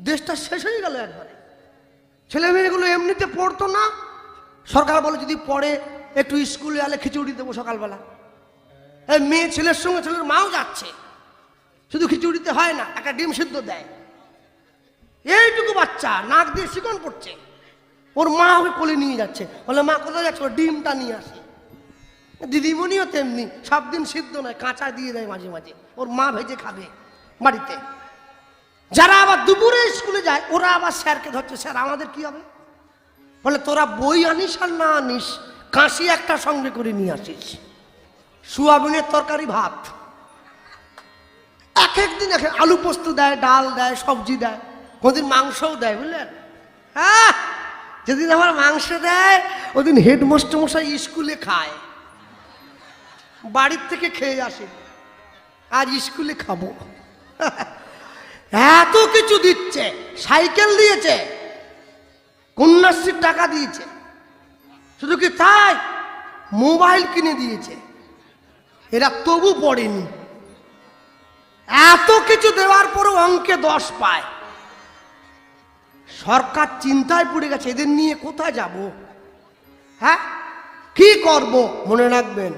দেশটা শেষ হয়ে গেল একবারে। ছেলে মেয়েগুলো এমনিতে পড়তো না, সরকার বলে যদি পড়ে একটু স্কুলে এলে খিচুড়ি দেবো সকালবেলা। এই মেয়ে ছেলের সঙ্গে ছেলের মাও যাচ্ছে, শুধু খিচুড়িতে হয় না, একটা ডিম সিদ্ধ দেয়। এইটুকু বাচ্চা নাক দিয়ে শিকন পড়ছে, ওর মা ওকে কোলে নিয়ে যাচ্ছে, বলে মা কোথায় যাচ্ছে, ওর ডিমটা নিয়ে আসে। দিদিমণিও তেমনি, সব দিন সিদ্ধ নয়, কাঁচা দিয়ে দেয় মাঝে মাঝে, ওর মা ভেজে খাবে বাড়িতে। যারা আবার দুপুরে স্কুলে যায় ওরা আবার স্যারকে ধরছে, স্যার আমাদের কি হবে? বলে তোরা বই আনিস আর না আনিস, কাশি একটা সঙ্গে করে নিয়ে আসিস, সোয়াবিনের তরকারি ভাত। এক একদিন এক আলু পোস্ত দেয়, ডাল দেয়, সবজি দেয়, কোনদিন মাংসও দেয়, বুঝলেন? হ্যাঁ, যেদিন আমার মাংস দেয় ওদিন হেডমাস্টার মশাই স্কুলে খায়, বাড়ির থেকে খেয়ে আসে, আজ স্কুলে খাবো। এত কিছু দিচ্ছে, সাইকেল দিয়েছে, কন্যাশ্রীর টাকা দিয়েছে, শুধু কি তাই, মোবাইল কিনে দিয়েছে, এরা তবু পড়েনি। এত কিছু দেওয়ার পরও অঙ্কে 10 পায়। সরকার চিন্তায় পড়ে গেছে, এদের নিয়ে কোথায় যাব, হ্যাঁ কি করব? মনে রাখবেন,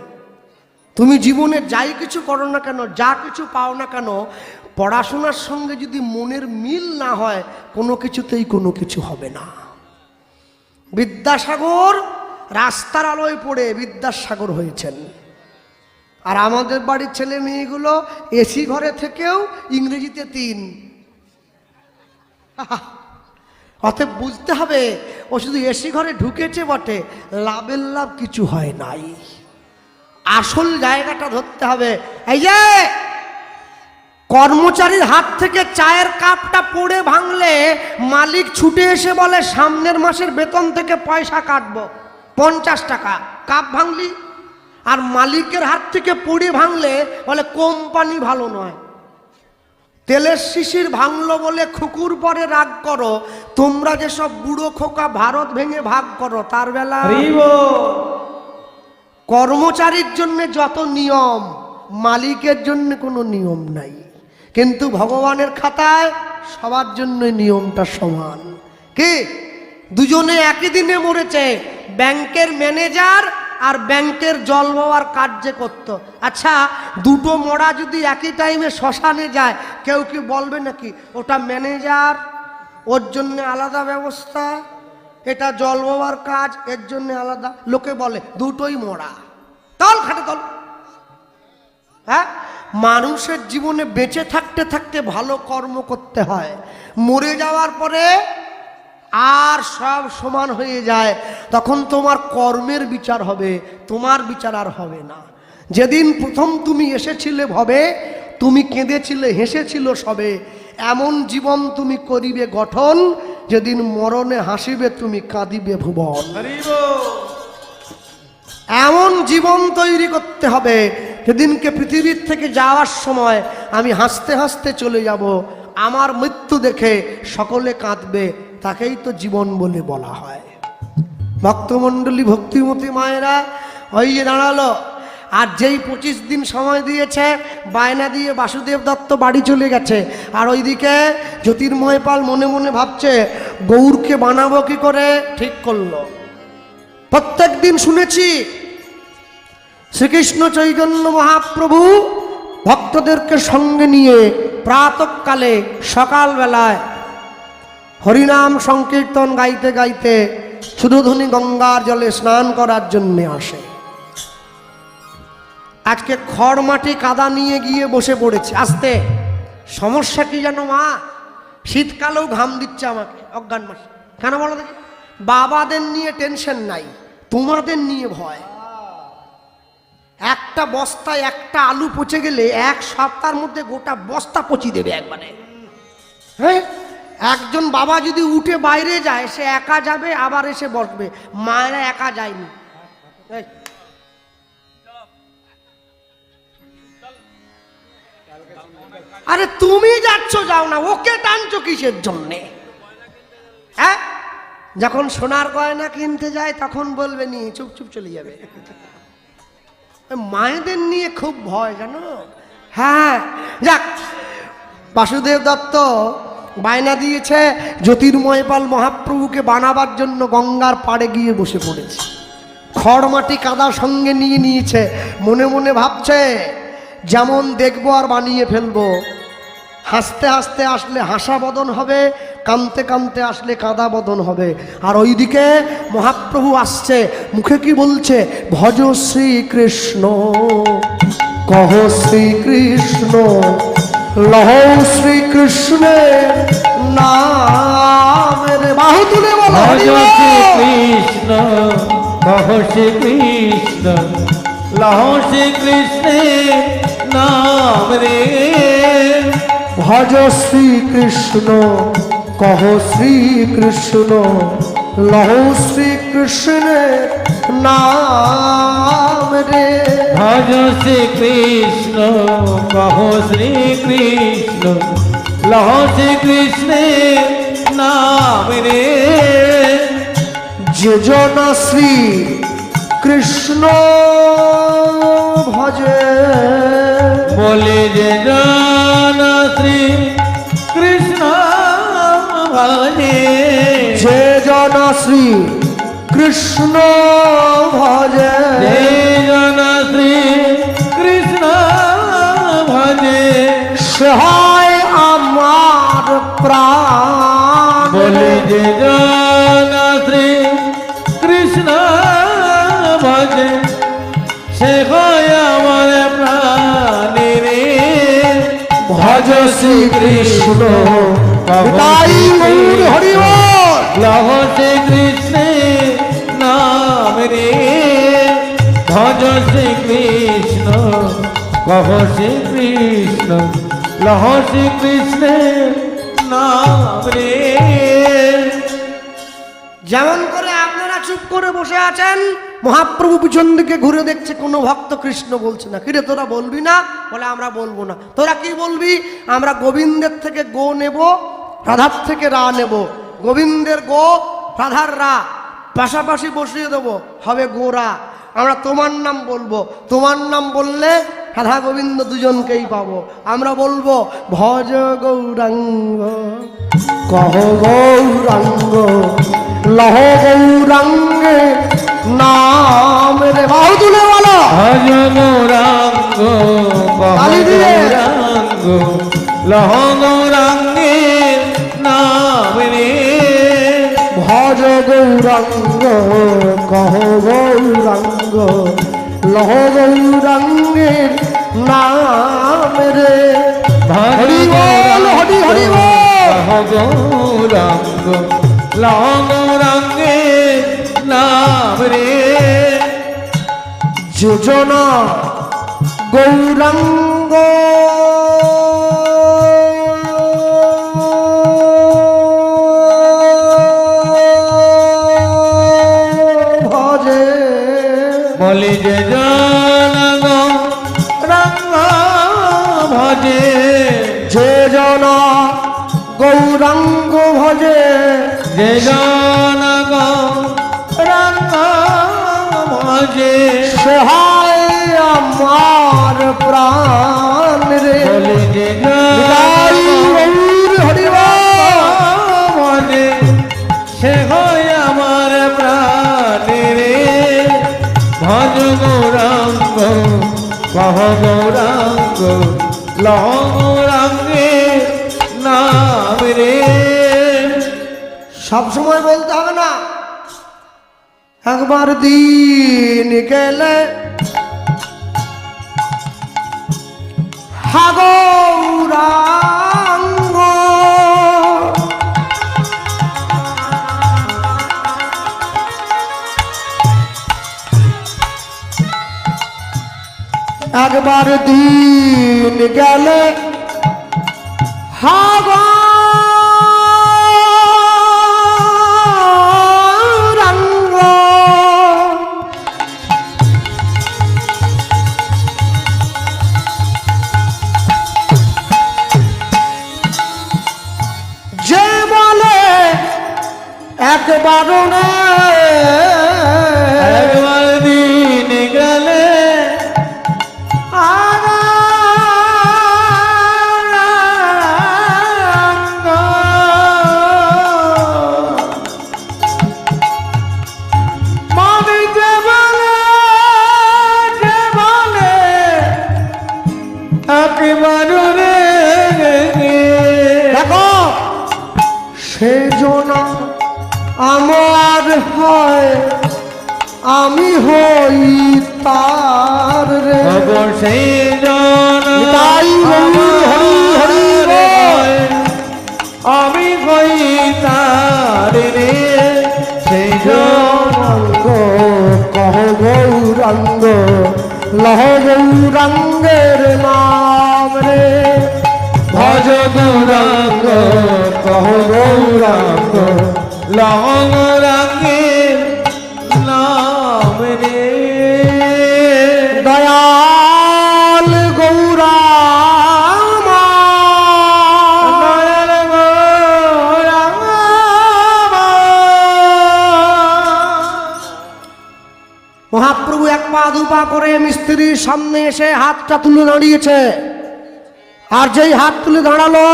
তুমি জীবনে যাই কিছু করো না কেন, যা কিছু পাও না কেন, পড়াশোনার সঙ্গে যদি মনের মিল না হয়, কোনো কিছুতেই কোনো কিছু হবে না। বিদ্যাসাগর রাস্তার আলোয় পড়ে বিদ্যাসাগর হয়েছেন, আর আমাদের বাড়ির ছেলে মেয়েগুলো এসি ঘরে থেকেও ইংরেজিতে 3। অতএব বুঝতে হবে, ও শুধু এসি ঘরে ঢুকেছে বটে, লাভের লাভ কিছু হয় নাই। আসল জায়গাটা ধরতে হবে। এই যে কর্মচারীর হাত থেকে চায়ের কাপটা পড়ে ভাঙলে মালিক ছুটে এসে বলে সামনের মাসের বেতন থেকে পয়সা কাটবো 50 টাকা, কাপ ভাঙলি। আর মালিকের হাত থেকে পড়ে ভাঙলে বলে কোম্পানি ভালো নয়। তেলের শিশির ভাঙলো বলে খুকুর পরে রাগ করো, তোমরা যেসব বুড়ো খোকা ভারত ভেঙে ভাগ করো, তার বেলা কর্মচারীর জন্য যত নিয়ম, মালিকের জন্য কোনো নিয়ম নাই। কিন্তু ভগবানের খাতায় সবার জন্য নিয়মটা সমান। কি দুজনে একই দিনে মরেছে, ব্যাংকের ম্যানেজার আর ব্যাংকের জল বাবার কার্যে করত। আচ্ছা, দুটো মরা যদি একই টাইমে শ্মশানে যায়, কেউ কি বলবে নাকি ওটা ম্যানেজার, ওর জন্য আলাদা ব্যবস্থা, এটা জল বাবার কাজ, এর জন্য আলাদা? লোকে বলে দুটোই মরা, তল খাটে তল। হ্যাঁ, মানুষের জীবনে বেঁচে থাকতে থাকতে ভালো কর্ম করতে হয়, মরে যাওয়ার পরে আর সব সমান হয়ে যায়, তখন তোমার কর্মের বিচার হবে, তোমার বিচার আর হবে না। যেদিন প্রথম তুমি এসেছিলে ভবে, তুমি কেঁদেছিলে হেসেছিল সবে, এমন জীবন তুমি করিবে গঠন, যেদিন মরণে হাসিবে তুমি কাঁদিবে ভুবন। এমন জীবন তৈরি করতে হবে, যেদিনকে পৃথিবীর থেকে যাওয়ার সময় আমি হাসতে হাসতে চলে যাব, আমার মৃত্যু দেখে সকলে কাঁদবে, তাকেই তো জীবন বলে বলা হয়। ভক্তমণ্ডলী, ভক্তিমতী মায়েরা, ওই যে দাঁড়ালো। আর যেই 25 দিন সময় দিয়েছে, বায়না দিয়ে বাসুদেব দত্ত বাড়ি চলে গেছে, আর ওইদিকে জ্যোতির্ময় পাল মনে মনে ভাবছে গৌরকে বানাবো কি করে। ঠিক করলো। প্রত্যেক দিন শুনেছি শ্রীকৃষ্ণ চৈতন্য মহাপ্রভু ভক্তদেরকে সঙ্গে নিয়ে প্রাতঃকালে সকালবেলায় হরিনাম সংকীর্তন গাইতে গাইতে সুরধুনী গঙ্গার জলে স্নান করার জন্য আসে। আজকে খড় মাটি কাদা নিয়ে গিয়ে বসে পড়েছে। আসতে সমস্যা কি জানো মা, শীতকালেও ঘাম দিচ্ছে আমাকে অজ্ঞান মাসে। কেন বলো দেখি? বাবাদের নিয়ে টেনশন নাই, তোমাদের নিয়ে ভয়। একটা বস্তায় একটা আলু পচে গেলে 1 সপ্তাহের মধ্যে গোটা বস্তা পচিয়ে দেবে একবারে। হ্যাঁ, একজন বাবা যদি উঠে বাইরে যায়, সে একা যাবে আবার এসে বসবে, মায়েরা একা যায়নি। আরে তুমি যাচ্ছ যাও না, ওকে টানছো কিসের জন্যে? হ্যাঁ, যখন সোনার গয়না কিনতে যায় তখন বলবে নি, চুপ চুপ চলে যাবে। মায়েদের নিয়ে খুব ভয় জানো। হ্যাঁ, যাক, বাসুদেব দত্ত বায়না দিয়েছে জ্যোতির্ময় পাল মহাপ্রভুকে বানাবার জন্য গঙ্গার পাড়ে গিয়ে বসে পড়েছে। খড় মাটি কাদা সঙ্গে নিয়ে নিয়েছে, মনে মনে ভাবছে যেমন দেখবো আর বানিয়ে ফেলবো। হাসতে হাসতে আসলে হাসা বদন হবে, কাঁদতে কাঁদতে আসলে কাঁদা বদন হবে। আর ওইদিকে মহাপ্রভু আসছে, মুখে কি বলছে? ভজ শ্রীকৃষ্ণ, কহ শ্রীকৃষ্ণ, লহ শ্রীকৃষ্ণের নাম রে। বাহু তুলে বলো ভজ শ্রীকৃষ্ণ, কহ শ্রীকৃষ্ণ, লহ শ্রীকৃষ্ণের নাম রে। ভজ শ্রীকৃষ্ণ, কহ শ্রীকৃষ্ণ, লহ শ্রীকৃষ্ণের নাম রে। ভজ শ্রীকৃষ্ণ, কহ শ্রীকৃষ্ণ, লহ শ্রীকৃষ্ণের নাম রে। যে জন শ্রী কৃষ্ণ ভজে, বলে যে জন শ্রী কৃষ্ণ ভজে, যে জন শ্রী কৃষ্ণ ভজে, যে জন শ্রী কৃষ্ণ ভজে, সে হয় আমার প্রাণ। বলে যে জন শ্রী কৃষ্ণ ভজে, সে হয় আমার প্রাণে রে। ভজ শ্রীকৃষ্ণ, তাই গৌর হরি বল। লহ শ্রীকৃষ্ণের নাম রে। ভজ শ্রীকৃষ্ণ, কহ শ্রীকৃষ্ণ, লহ শ্রীকৃষ্ণের নাম রে। যেমন করে আপনারা চুপ করে বসে আছেন, মহাপ্রভু পিছন দিকে ঘুরে দেখছে কোনো ভক্ত কৃষ্ণ বলছে না। কিরে তোরা বলবি না? বলে আমরা বলবো না। তোরা কি বলবি? আমরা গোবিন্দের থেকে গো নেব, রাধার থেকে রা নেব। গোবিন্দের গো, রাধার রা পাশাপাশি বসিয়ে দেবো, হবে গোরা। আমরা তোমার নাম বলবো, তোমার নাম বললে রাধা গোবিন্দ দুজনকেই পাবো। আমরা বলবো ভজ গৌরাঙ্গ, কহ গৌরাঙ্গ, লহ গৌরাঙ্গে নাম রে। বাহু তুলে বলো ভজ গৌরাঙ্গ, কহ তালি দিয়ে। গৌরাঙ্গ, লহ গৌরাঙ্গের নাম রে। ভজ গৌরাঙ্গ, কহ গৌরাঙ্গ, লহ গৌরাঙ্গের নাম রে। ভজ হরি বল, হরি হরি বল। কহ গৌরাঙ্গ, লহ গৌরাঙ্গের নাম রে। যোজনা গৌরাঙ্গ ভজে, বলি যে জন গৌরাঙ্গ ভজে, যে জন গৌরাঙ্গ ভজে, যে জন গৌরাঙ্গ ভজে, সে হয় আমার প্রাণ রে। বলি যে তাই জন গৌর হরি বল। ভজে, সে হয় আমার প্রাণে রে। ভজ গৌরাঙ্গ, কহ গৌরাঙ্গ, লহ গৌরাঙ্গের নাম রে। সব সময় বলতে হবে না, একবার দিন গেলে হা গৌরাঙ্গ, একবার দিন গেলে হা গৌরাঙ্গ, যে বলে একবার না, একবার দিন গেলে আগারাঙ্গ, সেজনা আমার হয় আমি হই তার রে। সেই জন তাই হরি হরি রে। আমি হই তার রে। সেই অঙ্গ কহ গৌরাঙ্গ লহ গৌরাঙ্গের নাম রে। ভজ গৌরাঙ্গ কহ গৌরাঙ্গ লং রাঙ্গের নাম রে। দয়াল গৌরাম দয়াল গৌরাঙ্গ মহাপ্রভু এক পা দুপা করে মিস্ত্রির সামনে এসে হাতটা তুলে দাঁড়িয়েছে। আর যেই হাত তুলে দাঁড়ালো,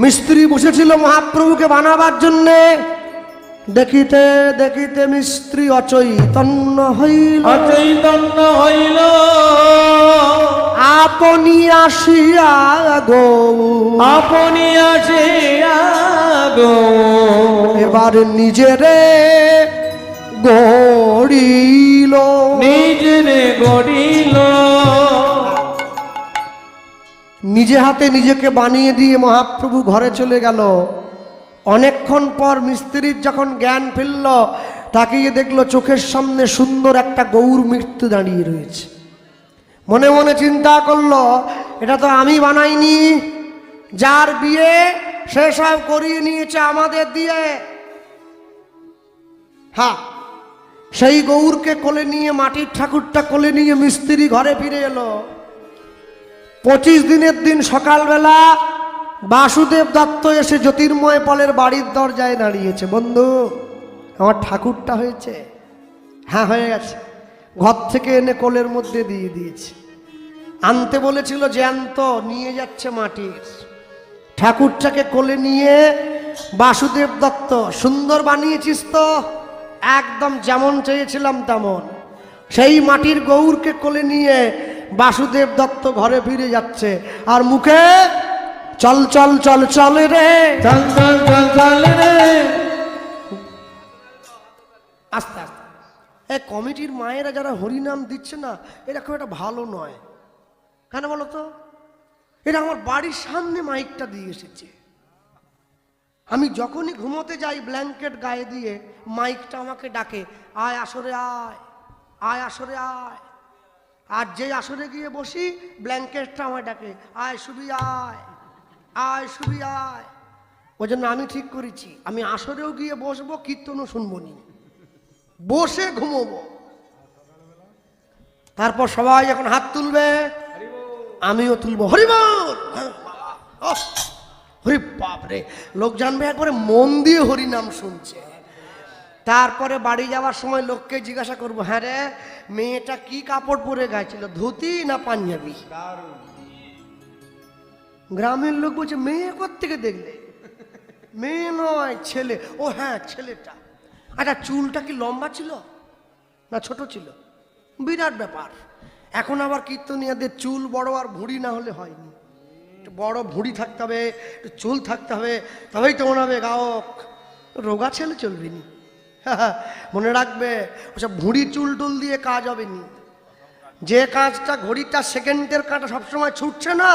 মিস্ত্রি বসেছিল মহাপ্রভুকে বানাবার জন্যে। দেখিতে দেখিতে মিস্ত্রি অচৈতন্য হইল। অচৈতন্য হইল আপনি আসিয়া গো, আপনি আসিয়া গো। এবার নিজেরে গড়িল। নিজরে গড়িল নিজে হাতে নিজেকে বানিয়ে দিয়ে মহাপ্রভু ঘরে চলে গেল। অনেকক্ষণ পর মিস্ত্রির যখন জ্ঞান ফিরল, তাকিয়ে দেখলো চোখের সামনে সুন্দর একটা গৌর মূর্তি দাঁড়িয়ে রয়েছে। মনে মনে চিন্তা করলো, এটা তো আমি বানাইনি, যার বিয়ে সে সব করিয়ে নিয়েছে আমাদের দিয়ে। হ্যাঁ, সেই গৌরকে কোলে নিয়ে, মাটির ঠাকুরটা কোলে নিয়ে মিস্ত্রি ঘরে ফিরে এলো। 25 দিনের দিন সকালবেলা বাসুদেব দত্ত এসে জ্যোতির্ময় পলের বাড়ির দরজায় দাঁড়িয়েছে। বন্ধু, আমার ঠাকুরটা হয়েছে? হ্যাঁ, হয়ে গেছে। ঘর থেকে এনে কোলের মধ্যে দিয়ে দিয়েছে। আনতে বলেছিল জ্যান্ত, নিয়ে যাচ্ছে মাটির। ঠাকুরটাকে কোলে নিয়ে বাসুদেব দত্ত, সুন্দর বানিয়েছিস তো, একদম যেমন চেয়েছিলাম তেমন। সেই মাটির গৌরকে কোলে নিয়ে বাসুদেব দত্ত ঘরে ফিরে যাচ্ছে, আর মুখে চল চল চল চল রে, চল চল চল চল রে। আস্তে আস্তে। এই কমিটির মায়েরা যারা হরিনাম দিচ্ছে না, এটা খুব একটা ভালো নয়। কেন বলো তো? এটা আমার বাড়ির সামনে মাইকটা দিয়ে এসেছে। আমি যখনই ঘুমোতে যাই ব্ল্যাঙ্কেট গায়ে দিয়ে, মাইকটা আমাকে ডাকে, আয় আসরে আয়, আয় আসরে আয়। আর যেই আসরে গিয়ে বসি, ব্ল্যাঙ্কেটটা আমায় ডাকে, আয় শুবি আয়, আয় শুবি আয়। ওই জন্য আমি ঠিক করেছি, আমি আসরেও গিয়ে বসবো, কীর্তনও শুনবো নি, বসে ঘুমোবো। তারপর সবাই যখন হাত তুলবে, আমিও তুলবো, হরি বল। হরি বাপ রে, লোক জানবে একবারে মন দিয়ে হরি নাম শুনছে। তারপরে বাড়ি যাওয়ার সময় লোককে জিজ্ঞাসা করবো, হ্যাঁ রে, মেয়েটা কি কাপড় পরে গেছিল, ধুতি না পাঞ্জাবি? গ্রামের লোক বলছে, মেয়ে কোত্থেকে দেখলে? মেয়ে নয়, ছেলে। ও হ্যাঁ, ছেলেটা। আচ্ছা, চুলটা কি লম্বা ছিল না ছোট ছিল? বিরাট ব্যাপার। এখন আবার কীর্তনিয়াদের চুল বড় আর ভুঁড়ি না হলে হয়নি। একটু বড় ভুঁড়ি থাকতে হবে, একটু চুল থাকতে হবে, তবেই তো মনে হবে গায়ক। রোগা ছেলে চলবে নি। মনে রাখবে, ওসব ভুঁড়ি চুল টুল দিয়ে কাজ হবে নি। যে কাজটা ঘড়িটা সেকেন্ডের কাঁটা সবসময় ছুটছে না,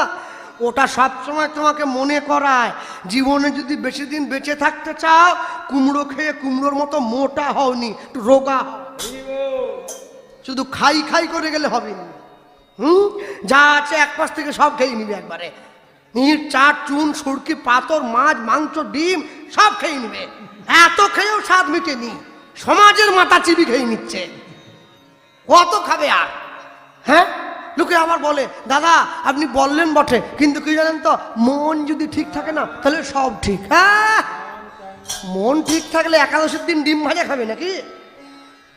ওটা সবসময় তোমাকে মনে করায় জীবনে যদি বেশি দিন বেঁচে থাকতে চাও, কুমড়ো খেয়ে কুমড়োর মতো মোটা হওনি, একটু রোগা। শুধু খাই খাই করে গেলে হবে না। যা আছে এক পাশ থেকে সব খেয়ে নিবে একবারে। ইট চাট চুন সুরকি পাতর মাছ মাংস ডিম সব খেয়ে নিবে। এত খেয়েও স্বাদ মিটেনি, সমাজের মাথা চিবি খেয়ে নিচ্ছে। কত খাবে আর? হ্যাঁ, লোকে আবার বলে, দাদা আপনি বললেন বটে, কিন্তু কি জানেন তো, মন যদি ঠিক থাকে না, তাহলে সব ঠিক। হ্যাঁ, মন ঠিক থাকলে একাদশীর দিন ডিম ভাজা খাবে নাকি?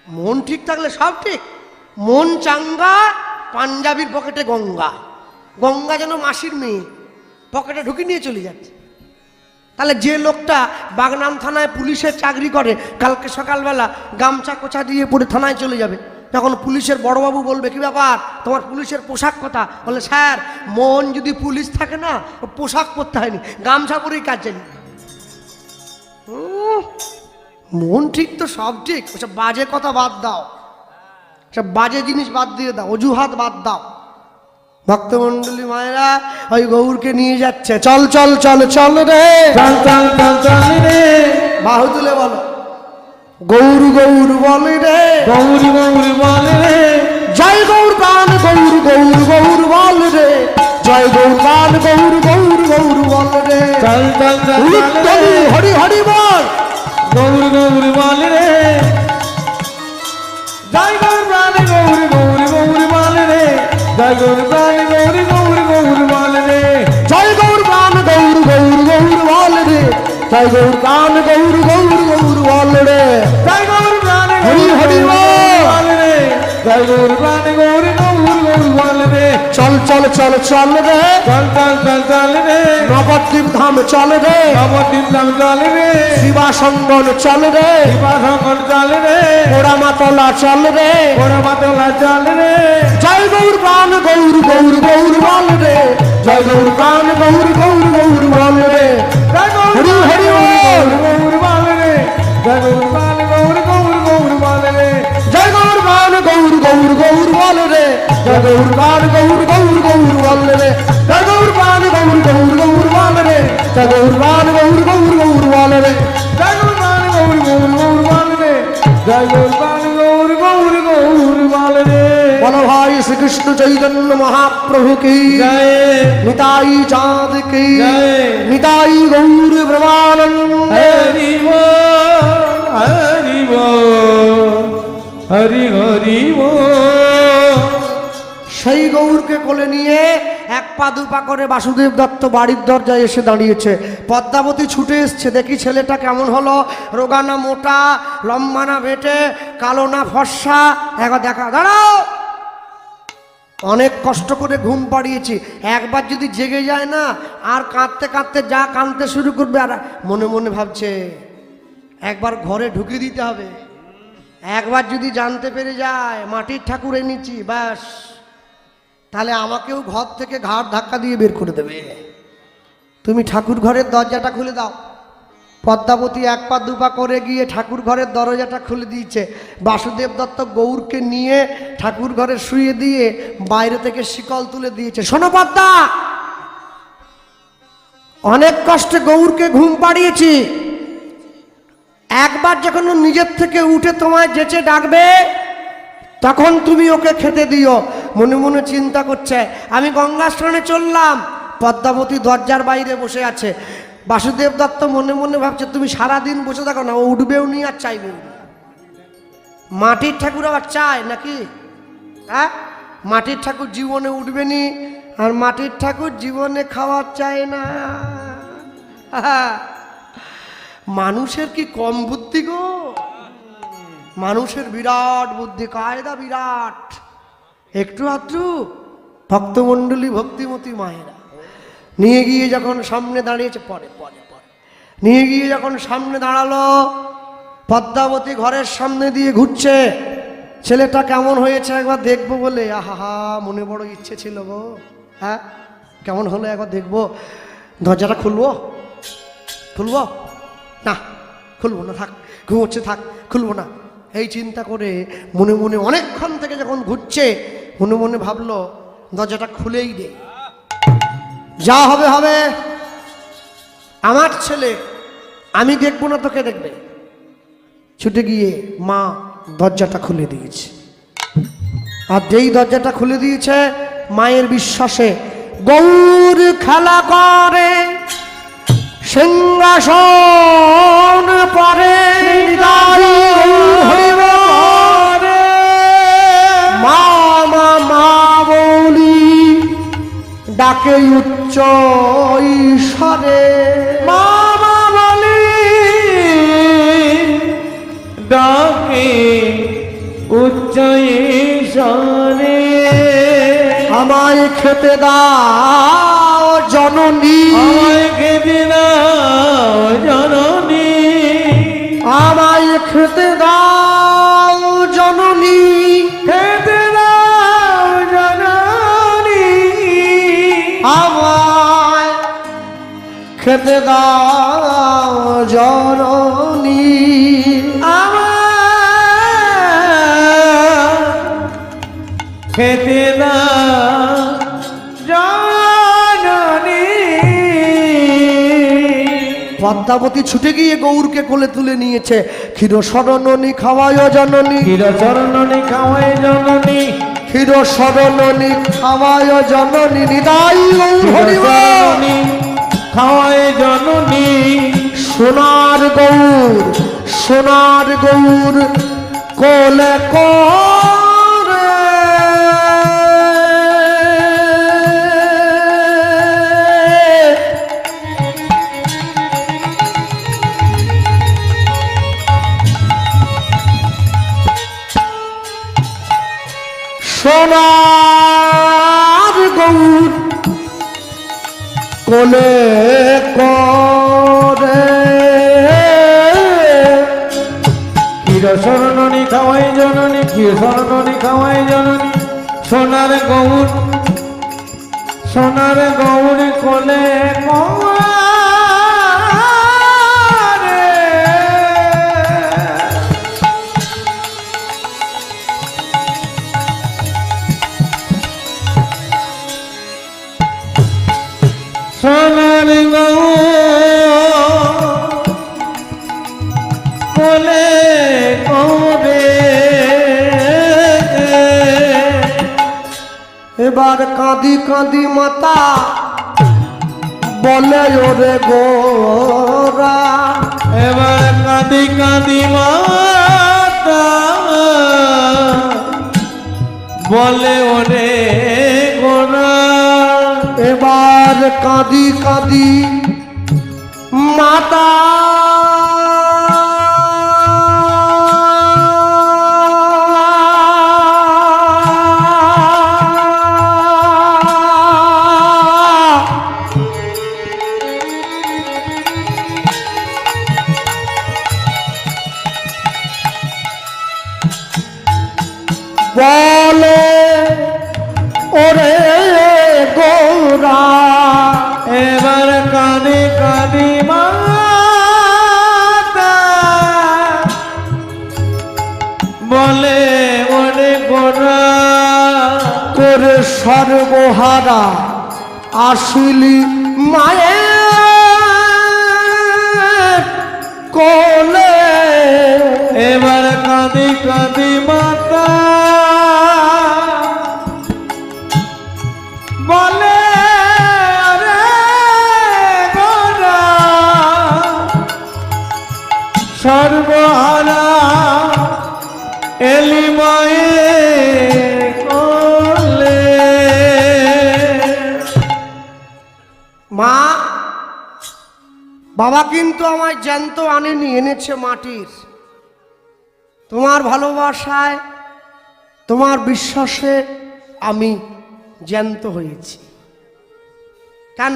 মন ঠিক থাকলে সব ঠিক। মন চাঙ্গা, পাঞ্জাবির পকেটে গঙ্গা। গঙ্গা যেন মাসির মেয়ে, পকেটে ঢুকে নিয়ে চলে যাচ্ছে। তাহলে যে লোকটা বাগনান থানায় পুলিশের চাকরি করে, কালকে সকালবেলা গামছা কোচা দিয়ে পরে থানায় চলে যাবে। তখন পুলিশের বড়বাবু বলবে, কি ব্যাপার, তোমার পুলিশের পোশাক কথা? বলে, স্যার, মন যদি পুলিশ থাকে না, পোশাক পরতে হয়নি, গামছা পরেই কাজ চালি। মন ঠিক তো সব ঠিক, ওসব বাজে কথা বাদ দাও, সব বাজে জিনিস বাদ দিয়ে দাও, অজুহাত বাদ দাও। ভক্তমন্ডলী মায়েরা ওই গৌরকে নিয়ে যাচ্ছে, চল চল চল চল রে, চল চল চল চল রে, বাহু তুলে বলো গৌর গৌর বলে রে, গৌর গৌর বল রে, জয় গৌর গান গৌর গৌর গৌর বল রে, জয় গৌর গান গৌর গৌর গৌর বল রে, চল চল চল চল রে, হরি হরি বল, গৌর গৌর বল রে, জয় গৌর প্রাণ গৌর গৌর গৌর বল রে, জয় গৌর প্রাণ গৌর গৌর গৌর বল রে, জয় গৌর গান গৌর গৌর গৌর বল রে, জয় গৌর গান গৌর গৌর গৌর বল রে, জয় গৌর প্রাণ হরি হরি বল রে, জয় গৌর প্রাণ গৌর গৌর গৌর বল রে, চল চল চল চল রে, চল চল চল চল রে, নবদ্বীপ ধাম চল রে, নবদ্বীপ ধাম চল রে, শিবাসঙ্গন চল রে, শিবাশঙ্কর চল রে, পোড়ামাতলা চল রে, পোড়ামাতলা চল রে, জয় গৌর গান গৌর গৌর গৌর বল রে, জয় গৌর গান গৌর গৌর গৌর বল রে, জয় গৌর হরি হরি বল, গৌর বল রে, জয় গৌর প্রাণ গৌর গৌর গৌর বল রে, জয় গৌর গান গৌর গৌর গৌর বল রে, জয় গৌর গান গৌর গৌর গৌর বল রে, জয় গৌর গান গৌর গৌর গৌর বল রে, জয় গৌর গান গৌর গৌর গৌর বল রে, জয় গৌর প্রাণ গৌর গৌর গৌর বল রে, জয় গৌর প্রাণ গৌর গৌর গৌর বল রে, বলো ভাই শ্রীকৃষ্ণ চৈতন্য মহাপ্রভু কি জয় নিতাই চাঁদ কি জয়, নিতাই গৌর ব্রহ্মানন্দ। হরি বল, হরি বল, হরি হরি বল। সেই গৌরকে কোলে নিয়ে এক পা দুপা করে বাসুদেব দত্ত বাড়ির দরজায় এসে দাঁড়িয়েছে। পদ্মাবতী ছুটে এসছে, দেখি ছেলেটা কেমন হলো, রোগা না মোটা, লম্বা না বেটে, কালো না ফর্সা, একবার দেখা, দাঁড়াও। অনেক কষ্ট করে ঘুম পাড়িয়েছি, একবার যদি জেগে যায় না আর কাঁদতে কাঁদতে যা কাঁদতে শুরু করবে, আর মনে মনে ভাবছে একবার ঘরে ঢুকে দিতে হবে। একবার যদি জানতে পেরে যায় মাটির ঠাকুর এনেছি, ব্যাস, তাহলে আমাকেও ঘর থেকে ঘাট ধাক্কা দিয়ে বের করে দেবে। তুমি ঠাকুর ঘরের দরজাটা খুলে দাও। পদ্মাবতী এক পা দুপা করে গিয়ে ঠাকুর ঘরের দরজাটা খুলে দিয়েছে। বাসুদেব দত্ত গৌরকে নিয়ে ঠাকুর ঘরে শুয়ে দিয়ে বাইরে থেকে শিকল তুলে দিয়েছে। শোনো পদ্মা, অনেক কষ্টে গৌরকে ঘুম পাড়িয়েছি, একবার যখন ও নিজের থেকে উঠে তোমায় যেচে ডাকবে তখন তুমি ওকে খেতে দিও। মনে মনে চিন্তা করছে, আমি গঙ্গা স্নানে চললাম, পদ্মাবতী দরজার বাইরে বসে আছে। বাসুদেব দত্ত মনে মনে ভাবছে তুমি সারাদিন বসে থাকো না, ও উঠবেও নি আর চাইবেও নি। মাটির ঠাকুর আবার চায় নাকি? হ্যাঁ, মাটির ঠাকুর জীবনে উঠবে নি, আর মাটির ঠাকুর জীবনে খাওয়ার চায় না। মানুষের কি কম বুদ্ধি গো? মানুষের বিরাট বুদ্ধি, কায়দা বিরাট। একটু আধটু ভক্তমণ্ডলী ভক্তিমতী মায়েরা নিয়ে গিয়ে যখন সামনে দাঁড়িয়েছে, পরে পরে পরে নিয়ে গিয়ে যখন সামনে দাঁড়ালো, পদ্মাবতী ঘরের সামনে দিয়ে ঘুরছে। ছেলেটা কেমন হয়েছে একবার দেখবো বলে, আহা মনে বড় ইচ্ছে ছিল গো। হ্যাঁ, কেমন হলো একবার দেখবো। দরজাটা খুলবো, খুলবো না, খুলবো না, থাক, ঘুমোচ্ছে, থাক, খুলবো না, এই চিন্তা করে মনে মনে অনেকক্ষণ থেকে যখন ঘুরছে মনে মনে ভাবলো দরজাটা খুলেই দে, যা হবে হবে, আমার ছেলে, আমি দেখবো না, তোকে দেখবে। ছুটে গিয়ে মা দরজাটা খুলে দিয়েছে। আর যেই দরজাটা খুলে দিয়েছে, মায়ের বিশ্বাসে গৌর খেলা করে সিংহাসন পরে, মা মা মা বলি ডাকে উচ্চ ঈশ্বরে, মা মা বলি ডাকে উচ্চ ঈশ্বরে, আমায় খেতে দাও জননী, আমায় খেতে দাও জননী, আমায় খেতে দাও জননী, খেতে দাও জননী, আমায় খেতে দাও জননী। খেতে দাও জননী। পদ্মাবতী ছুটে গিয়ে গৌরকে কোলে তুলে নিয়েছে। ক্ষীর শরণনী খাওয়ায় জননী, ক্ষীর চরণনী খাওয়ায় জননী, ক্ষীর শরণনী খাওয়ায় জননী, নিতাই গৌর হরি বল। জননী খাওয়ায় জননী। সোনার গৌর, সোনার গৌর কোলে করে সোনার গৌর কোলে করে ক্ষীর শরণনী খাওয়াই জননী, ক্ষীর শরণনী খাওয়াই জননী। সোনার গৌর, সোনার গৌর কোলে করে। সোনার গৌর কোলে করে। এবার কাঁদি কাঁদি মাতা বলে ওরে গোরা, এবার কাঁদি কাঁদি মাতা বলে ওরে গোরা। এবার কাঁদি কাঁদি মাতা বলে ওরে গোরা। এবার কাঁদি কাঁদি মাতা বলে ওরে গোরা। করে সর্বহারা আসিলি মায়ের কোলে। এবার কাঁদি কাঁদি মাতা বলে রে গোরা। সর্বহারা এলি মায়ের কোলে। মা, বাবা কিন্তু আমায় জ্যান্ত আনেনি, এনেছে মাটির। তোমার ভালোবাসায়, তোমার বিশ্বাসে আমি জ্যান্ত হয়েছি। কেন?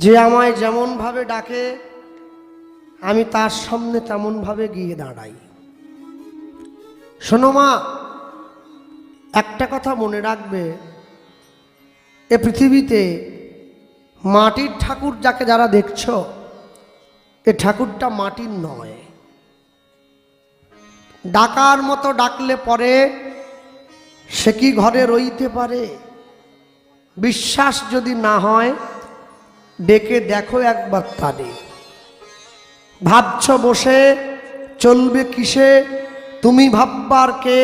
যে আমায় যেমন ভাবে ডাকে আমি তার সামনে তেমন ভাবে গিয়ে দাঁড়াই। শোনো মা, একটা কথা মনে রাখবে, এ পৃথিবীতে মাটির ঠাকুর যাকে যারা দেখছ, এ ঠাকুরটা মাটির নয়। ডাকার মতো ডাকলে পরে সে কি ঘরে রইতে পারে? বিশ্বাস যদি না হয় ডেকে দেখো একবার তারে। ভাবছ বসে চলবে কিসে, তুমি ভাববার কে?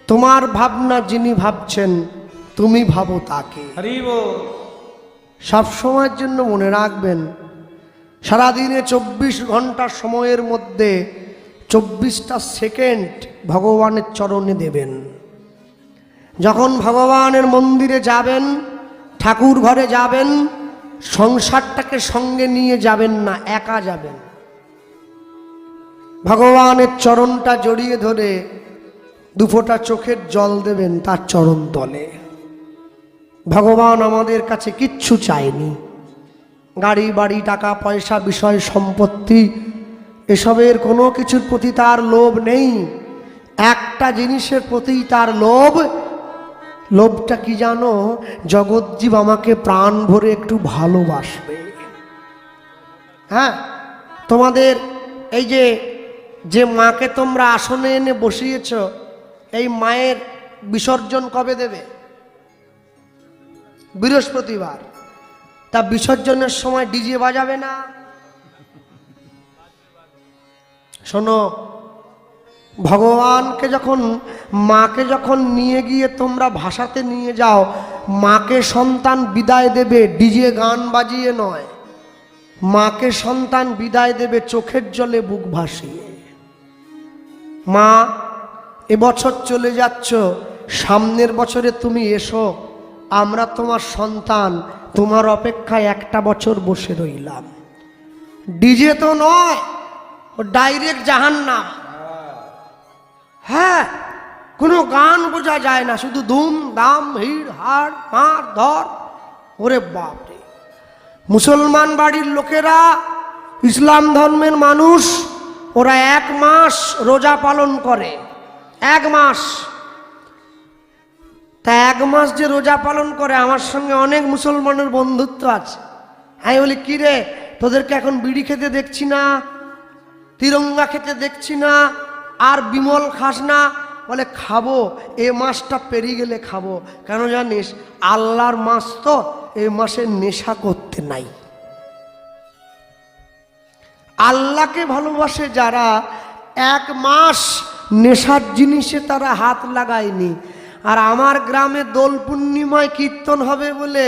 তোমার ভাবনা যিনি ভাবছেন তুমি ভাবো তাকে। সব সময়ের জন্য মনে রাখবেন, সারাদিনে 24 ঘন্টা সময়ের মধ্যে 24টা সেকেন্ড ভগবানের চরণে দেবেন। যখন ভগবানের মন্দিরে যাবেন, ঠাকুর ঘরে যাবেন, সংসারটাকে সঙ্গে নিয়ে যাবেন না, একা যাবেন। ভগবানের চরণটা জড়িয়ে ধরে দুফোঁটা চোখের জল দেবেন তার চরণ তলে। ভগবান আমাদের কাছে কিচ্ছু চায়নি, গাড়ি বাড়ি টাকা পয়সা বিষয় সম্পত্তি এসবের কোনো কিছুর প্রতি তার লোভ নেই। একটা জিনিসের প্রতি তার লোভ। লোভটা কি জানো? জগৎজীব আমাকে প্রাণ ভরে একটু ভালোবাসবে। হ্যাঁ, তোমাদের এই যে মাকে তোমরা আসনে এনে বসিয়েছ, এই মায়ের বিসর্জন কবে দেবে? বৃহস্পতিবার। তা বিসর্জনের সময় ডিজে বাজাবে না? শোনো, ভগবানকে যখন, মাকে যখন নিয়ে গিয়ে তোমরা ভাসাতে নিয়ে যাও, মাকে সন্তান বিদায় দেবে ডিজে গান বাজিয়ে নয়, মাকে সন্তান বিদায় দেবে চোখের জলে বুক ভাসিয়ে। মা, এবছর চলে যাচ্ছ, সামনের বছরে তুমি এসো, আমরা তোমার সন্তান, তোমার অপেক্ষায় একটা বছর বসে রইলাম। ডিজে তো নয়, ও ডাইরেক্ট জাহান্নাম। হ্যাঁ, কোনো গান বোঝা যায় না, শুধু ধুম দাম হিড় হাড় মার ধর। ওরে বাপরে, মুসলমান বাড়ির লোকেরা, ইসলাম ধর্মের মানুষ, ওরা 1 মাস রোজা পালন করে। 1 মাস। তা 1 মাস যে রোজা পালন করে, আমার সঙ্গে অনেক মুসলমানের বন্ধুত্ব আছে। আমি বলি, কি রে, তোদেরকে এখন বিড়ি খেতে দেখছি না, তিরঙ্গা খেতে দেখছি না, আর বিমল খাস না? বলে, খাবো, এ মাসটা পেরিয়ে গেলে খাবো। কেন জানিস? আল্লাহর মাস তো, এই মাসে নেশা করতে নাই। আল্লাহকে ভালোবাসে যারা, 1 মাস নেশার জিনিসে তারা হাত লাগায়নি। আর আমার গ্রামে দোল পূর্ণিমায় কীর্তন হবে বলে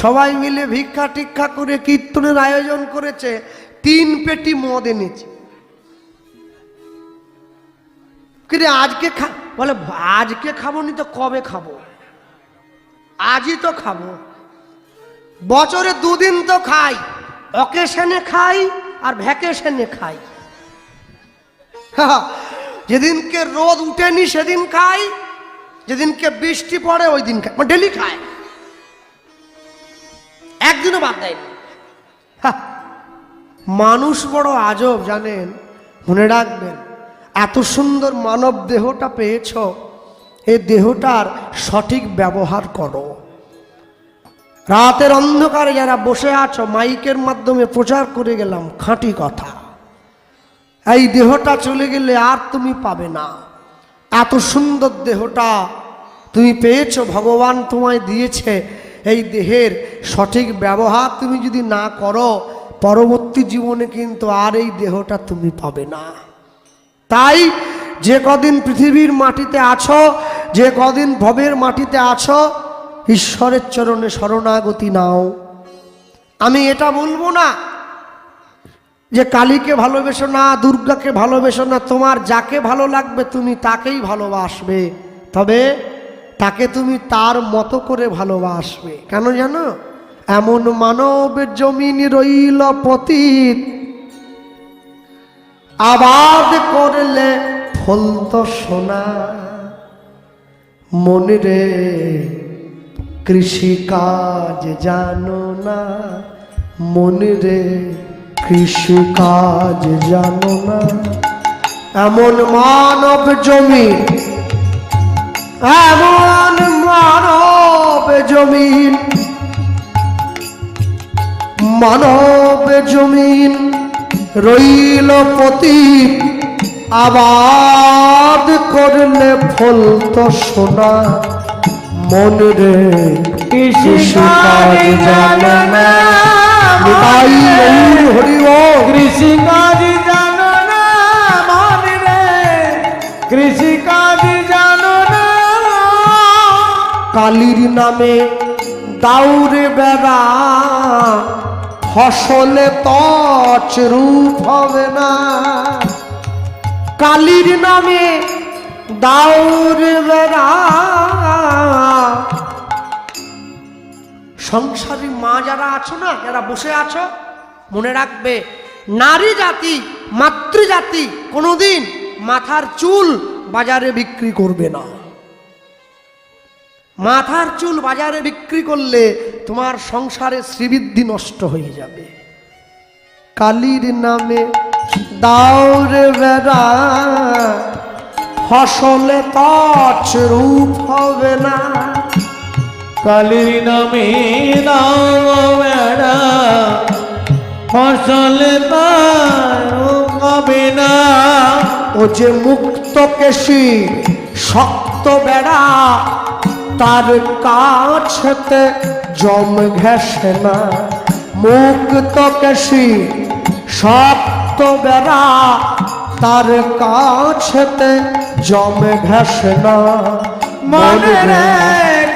সবাই মিলে ভিক্ষা টিক্ষা করে কীর্তনের আয়োজন করেছে। 3 পেটি মদ এনেছে। কিরে আজকে বলে, আজকে খাবো নি তো কবে খাবো? আজই তো খাবো। বছরে 2 দিন তো খাই, অকেশনে খাই আর ভ্যাকেশনে খাই। যেদিনকে রোদ উঠেনি সেদিন খাই, যেদিনকে বৃষ্টি পড়ে ওই দিন খাই, ডেলি খাই, একদিনও বাদ দেয়নি। মানুষ বড় আজব জানেন। মনে রাখবেন, এত সুন্দর মানব দেহটা পেয়েছ, এই দেহটার সঠিক ব্যবহার করো। রাতের অন্ধকারে যারা বসে আছো, মাইকের মাধ্যমে প্রচার করে গেলাম খাঁটি কথা। এই দেহটা চলে গেলে আর তুমি পাবে না। এত সুন্দর দেহটা তুমি পেয়েছো, ভগবান তোমায় দিয়েছে। এই দেহের সঠিক ব্যবহার তুমি যদি না করো, পরবর্তী জীবনে কিন্তু আর এই দেহটা তুমি পাবে না। তাই যে কদিন পৃথিবীর মাটিতে আছো, যে কদিন ভবের মাটিতে আছো, ঈশ্বরের চরণে শরণাগতি নাও। আমি এটা বলবো না যে কালীকে ভালোবেসো না, দুর্গাকে ভালোবেসো না। তোমার যাকে ভালো লাগবে তুমি তাকেই ভালোবাসবে, তবে তাকে তুমি তার মতো করে ভালোবাসবে। কেন জানো? এমন মানব জমিন রইল পতিত, আবাদ করলে ফলতো সোনা। মনে রে কৃষিকাজ জানো না, মনে রে কৃষিকাজ জানো না। এমন মানব জমিন, এমন মানব জমিন, মানব জমিন রইল পতিত, আবাদ করলে ফলতো সোনা। মন রে কৃষিকাজ জানো না, কৃষিকাজ জানো না, মন রে কৃষিকাজ জানো না। কালীর নামে দাউরে বেড়া, ফসলে তছ রূপ হবে না। কালীর নামে দাউরে বেড়া। সংসারী মা যারা আছো না, যারা বসে আছো, মনে রাখবে, নারী জাতি, মাতৃজাতি কোনোদিন মাথার চুল বাজারে বিক্রি করবে না। মাথার চুল বাজারে বিক্রি করলে তোমার সংসারে শ্রীবৃদ্ধি নষ্ট হয়ে যাবে। কালীর নামে দাউরে বেড়া, ফসলে তছ রূপ হবে না। কালীর নামে দাও বেড়া, ফসলে তার হবে না। ও যে মুক্ত কেশী শক্ত শক্ত বেড়া তার কাছেতে জম ঘেঁষে না, মুক্ত কেশি শক্ত বেড়া তার কাছেতে জম ঘেঁষে না। মনে রে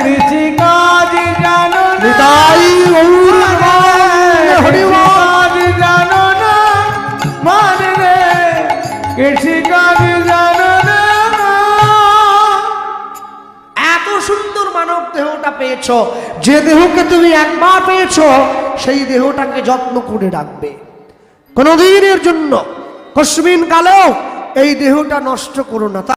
কৃষি কাজ জানো না, নিতাই গৌর হরি বল। কাজ জানো না, মনে রে কৃষি কাজ জানো না। এত সুন্দর মানব দেহটা পেয়েছো, যে দেহকে তুমি একবার পেয়েছো সেই দেহটাকে যত্ন করে রাখবে, কোনদিনের জন্য কস্মিন কালেও এই দেহটা নষ্ট করো না।